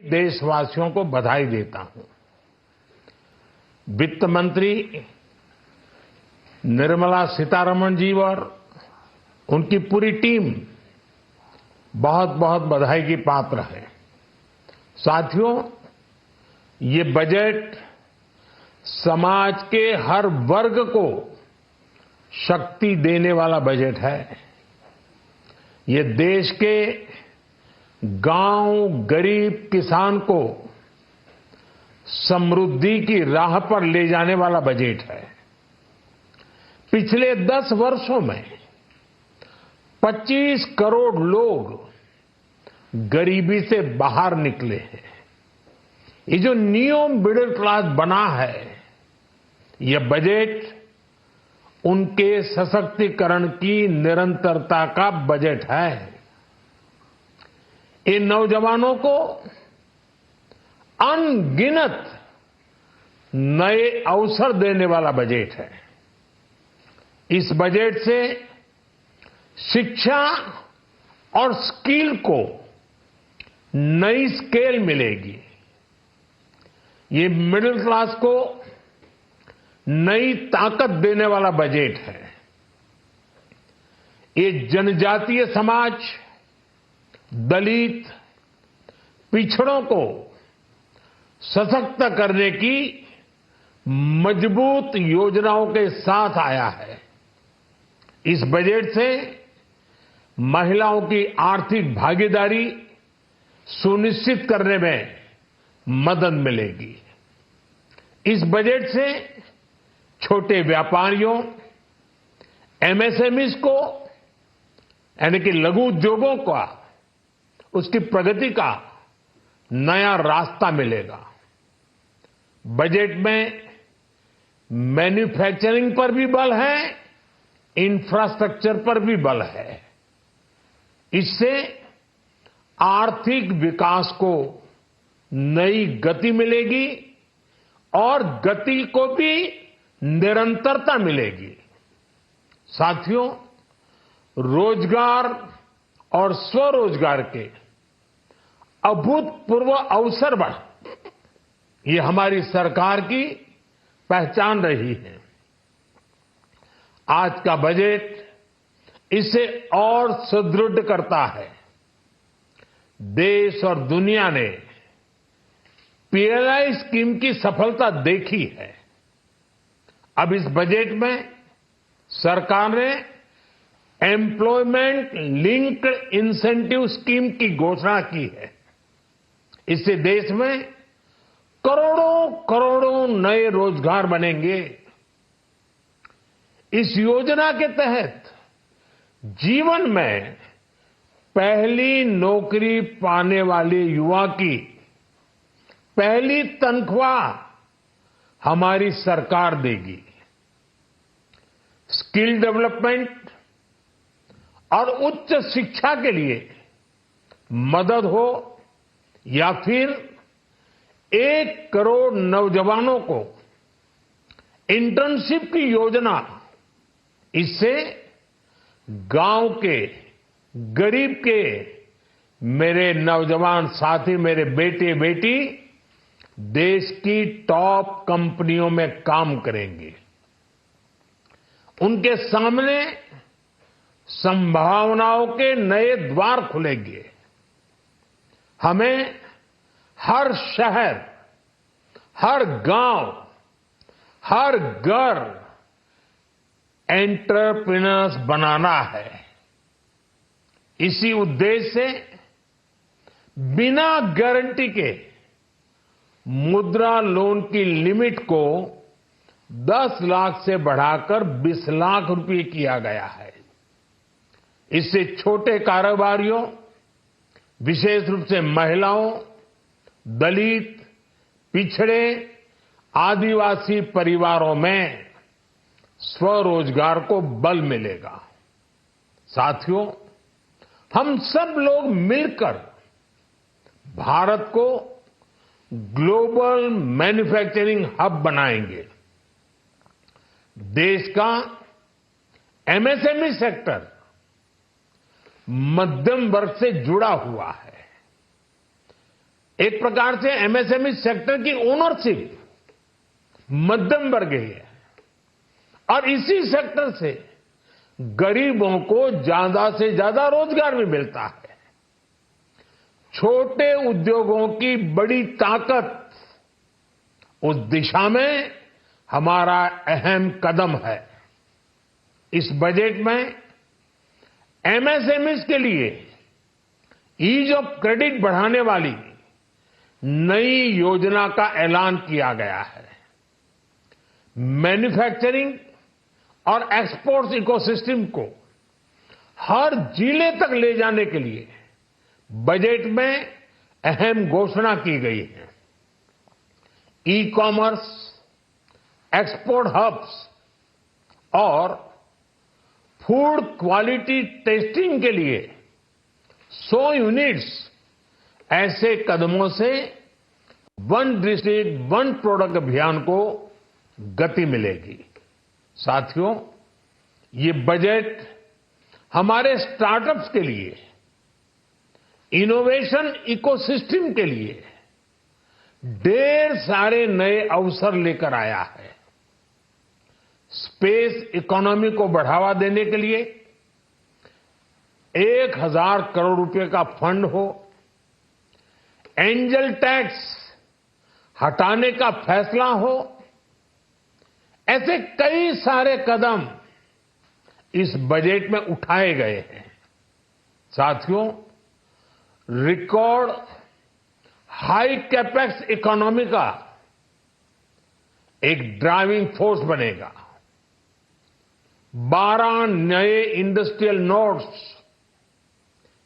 देशवासियों को बधाई देता हूं। वित्त मंत्री निर्मला सीतारमण जी और उनकी पूरी टीम बहुत बहुत बधाई की पात्र है। साथियों, ये बजट समाज के हर वर्ग को शक्ति देने वाला बजट है। ये देश के गांव, गरीब किसान को समृद्धि की राह पर ले जाने वाला बजट है। पिछले 10 वर्षों में 25 करोड़ लोग गरीबी से बाहर निकले हैं। ये जो न्यू मिडिल क्लास बना है, यह बजट उनके सशक्तिकरण की निरंतरता का बजट है। इन नौजवानों को अनगिनत नए अवसर देने वाला बजट है। इस बजट से शिक्षा और स्किल को नई स्केल मिलेगी। ये मिडिल क्लास को नई ताकत देने वाला बजट है। ये जनजातीय समाज, दलित, पिछड़ों को सशक्त करने की मजबूत योजनाओं के साथ आया है। इस बजट से महिलाओं की आर्थिक भागीदारी सुनिश्चित करने में मदद मिलेगी। इस बजट से छोटे व्यापारियों, एमएसएमईज को, यानी कि लघु उद्योगों का, उसकी प्रगति का नया रास्ता मिलेगा। बजट में मैन्युफैक्चरिंग पर भी बल है, इंफ्रास्ट्रक्चर पर भी बल है। इससे आर्थिक विकास को नई गति मिलेगी और गति को भी निरंतरता मिलेगी। साथियों, रोजगार और स्वरोजगार के अभूतपूर्व अवसर बढ़, ये हमारी सरकार की पहचान रही है। आज का बजट इसे और सुदृढ़ करता है। देश और दुनिया ने पीएलआई स्कीम की सफलता देखी है। अब इस बजट में सरकार ने एम्प्लॉयमेंट लिंक्ड इंसेंटिव स्कीम की घोषणा की है। इससे देश में करोड़ों करोड़ों नए रोजगार बनेंगे। इस योजना के तहत जीवन में पहली नौकरी पाने वाले युवा की पहली तनख्वाह हमारी सरकार देगी। स्किल डेवलपमेंट और उच्च शिक्षा के लिए मदद हो या फिर 1 करोड़ नौजवानों को इंटर्नशिप की योजना, इससे गांव के, गरीब के मेरे नौजवान साथी, मेरे बेटे बेटी देश की टॉप कंपनियों में काम करेंगे। उनके सामने संभावनाओं के नए द्वार खुलेंगे। हमें हर शहर, हर गांव, हर घर एंटरप्रेन्योर्स बनाना है। इसी उद्देश्य से बिना गारंटी के मुद्रा लोन की लिमिट को 10 लाख से बढ़ाकर 20 लाख रुपए किया गया है। इससे छोटे कारोबारियों, विशेष रूप से महिलाओं, दलित, पिछड़े, आदिवासी परिवारों में स्वरोजगार को बल मिलेगा। साथियों, हम सब लोग मिलकर भारत को ग्लोबल मैन्युफैक्चरिंग हब बनाएंगे। देश का एमएसएमई सेक्टर मध्यम वर्ग से जुड़ा हुआ है। एक प्रकार से एमएसएमई सेक्टर की ओनरशिप मध्यम वर्ग की है और इसी सेक्टर से गरीबों को ज्यादा से ज्यादा रोजगार भी मिलता है। छोटे उद्योगों की बड़ी ताकत उस दिशा में हमारा अहम कदम है। इस बजट में एमएसएमईज के लिए ईज ऑफ क्रेडिट बढ़ाने वाली नई योजना का ऐलान किया गया है। मैन्युफैक्चरिंग और एक्सपोर्ट्स इकोसिस्टम को हर जिले तक ले जाने के लिए बजट में अहम घोषणा की गई है। ई कॉमर्स, एक्सपोर्ट हब्स और फूड क्वालिटी टेस्टिंग के लिए 100 यूनिट्स, ऐसे कदमों से वन डिस्ट्रिक्ट वन प्रोडक्ट अभियान को गति मिलेगी। साथियों, ये बजट हमारे स्टार्टअप्स के लिए, इनोवेशन इकोसिस्टम के लिए ढेर सारे नए अवसर लेकर आया है। स्पेस इकोनॉमी को बढ़ावा देने के लिए 1000 करोड़ रुपए का फंड हो, एंजल टैक्स हटाने का फैसला हो, ऐसे कई सारे कदम इस बजट में उठाए गए हैं। साथियों, रिकॉर्ड हाई कैपेक्स इकोनॉमी का एक ड्राइविंग फोर्स बनेगा। 12 नए इंडस्ट्रियल नोड्स,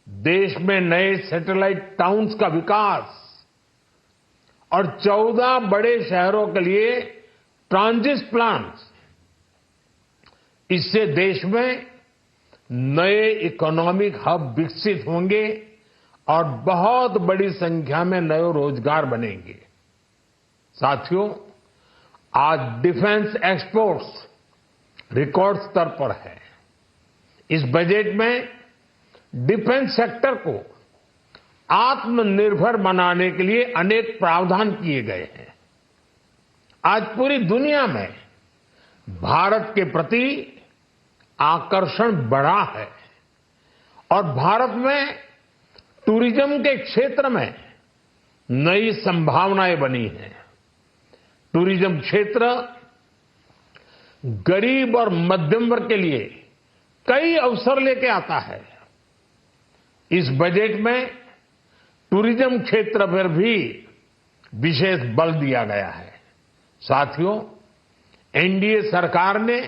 देश में नए सैटेलाइट टाउन्स का विकास और 14 बड़े शहरों के लिए ट्रांजिट प्लान्स, इससे देश में नए इकोनॉमिक हब विकसित होंगे और बहुत बड़ी संख्या में नए रोजगार बनेंगे। साथियों, आज डिफेंस एक्सपोर्ट्स रिकॉर्ड स्तर पर है। इस बजट में डिफेंस सेक्टर को आत्मनिर्भर बनाने के लिए अनेक प्रावधान किए गए हैं। आज पूरी दुनिया में भारत के प्रति आकर्षण बढ़ा है और भारत में टूरिज्म के क्षेत्र में नई संभावनाएं बनी हैं। टूरिज्म क्षेत्र गरीब और मध्यम वर्ग के लिए कई अवसर लेके आता है। इस बजट में टूरिज्म क्षेत्र पर भी विशेष बल दिया गया है। साथियों, एनडीए सरकार ने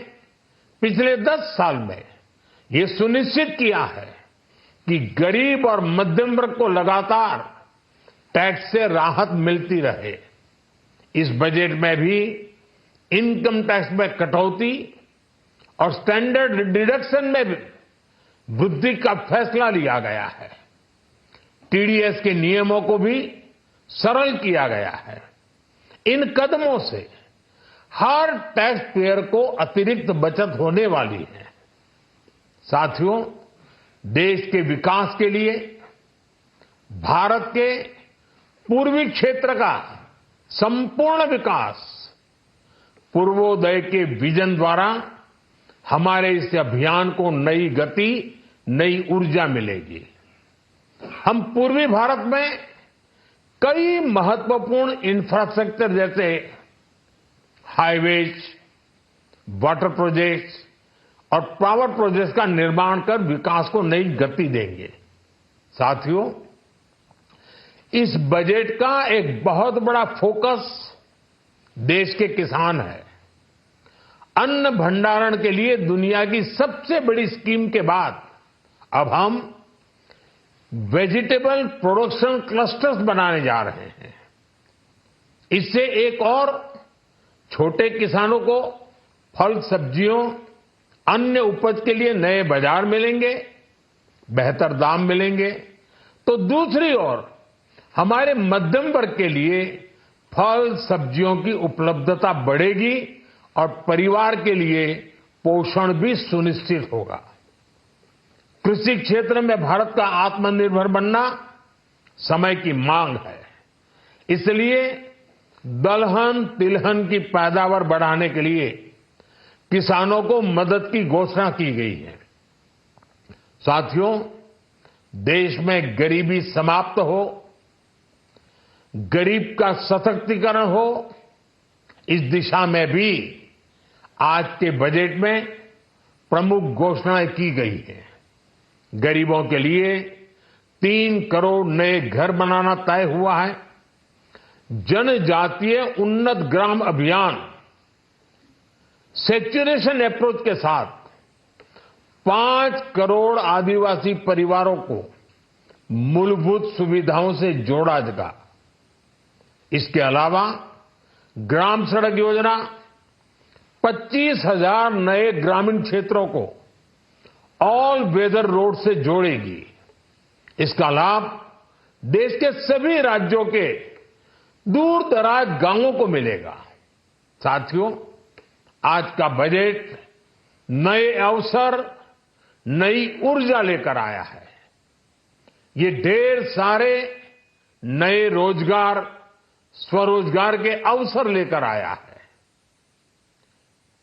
पिछले 10 साल में ये सुनिश्चित किया है कि गरीब और मध्यम वर्ग को लगातार टैक्स से राहत मिलती रहे। इस बजट में भी इनकम टैक्स में कटौती और स्टैंडर्ड डिडक्शन में भी वृद्धि का फैसला लिया गया है। टीडीएस के नियमों को भी सरल किया गया है। इन कदमों से हर टैक्स पेयर को अतिरिक्त बचत होने वाली है। साथियों, देश के विकास के लिए भारत के पूर्वी क्षेत्र का संपूर्ण विकास पूर्वोदय के विजन द्वारा हमारे इस अभियान को नई गति, नई ऊर्जा मिलेगी। हम पूर्वी भारत में कई महत्वपूर्ण इंफ्रास्ट्रक्चर जैसे हाईवेज, वाटर प्रोजेक्ट्स और पावर प्रोजेक्ट्स का निर्माण कर विकास को नई गति देंगे। साथियों, इस बजट का एक बहुत बड़ा फोकस देश के किसान है। अन्न भंडारण के लिए दुनिया की सबसे बड़ी स्कीम के बाद अब हम वेजिटेबल प्रोडक्शन क्लस्टर्स बनाने जा रहे हैं। इससे एक और छोटे किसानों को फल, सब्जियों, अन्य उपज के लिए नए बाजार मिलेंगे, बेहतर दाम मिलेंगे। तो दूसरी ओर हमारे मध्यम वर्ग के लिए फल, सब्जियों की उपलब्धता बढ़ेगी और परिवार के लिए पोषण भी सुनिश्चित होगा। कृषि क्षेत्र में भारत का आत्मनिर्भर बनना समय की मांग है। इसलिए दलहन तिलहन की पैदावार बढ़ाने के लिए किसानों को मदद की घोषणा की गई है। साथियों, देश में गरीबी समाप्त हो, गरीब का सशक्तिकरण हो, इस दिशा में भी आज के बजट में प्रमुख घोषणाएं की गई हैं। गरीबों के लिए 3 करोड़ नए घर बनाना तय हुआ है। जनजातीय उन्नत ग्राम अभियान सैचुरेशन अप्रोच के साथ 5 करोड़ आदिवासी परिवारों को मूलभूत सुविधाओं से जोड़ा जाएगा। इसके अलावा ग्राम सड़क योजना 25,000 नए ग्रामीण क्षेत्रों को ऑल वेदर रोड से जोड़ेगी। इसका लाभ देश के सभी राज्यों के दूर दराज गांवों को मिलेगा। साथियों, आज का बजट नए अवसर, नई ऊर्जा लेकर आया है। ये ढेर सारे नए रोजगार, स्वरोजगार के अवसर लेकर आया है।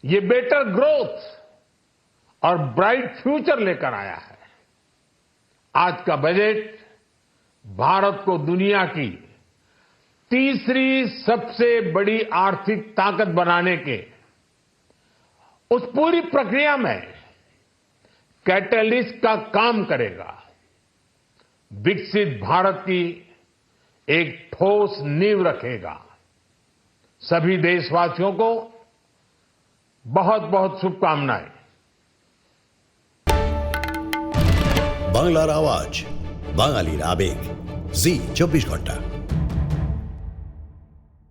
ये बेटर ग्रोथ और ब्राइट फ्यूचर लेकर आया है। आज का बजट भारत को दुनिया की तीसरी सबसे बड़ी आर्थिक ताकत बनाने के उस पूरी प्रक्रिया में कैटलिस्ट का काम करेगा। विकसित भारत की एक ठोस नींव रखेगा। सभी देशवासियों को बहुत बहुत शुभकामनाएं। বাংলার আওয়াজ, বাঙালির আবেগ, জি 24 ঘন্টা।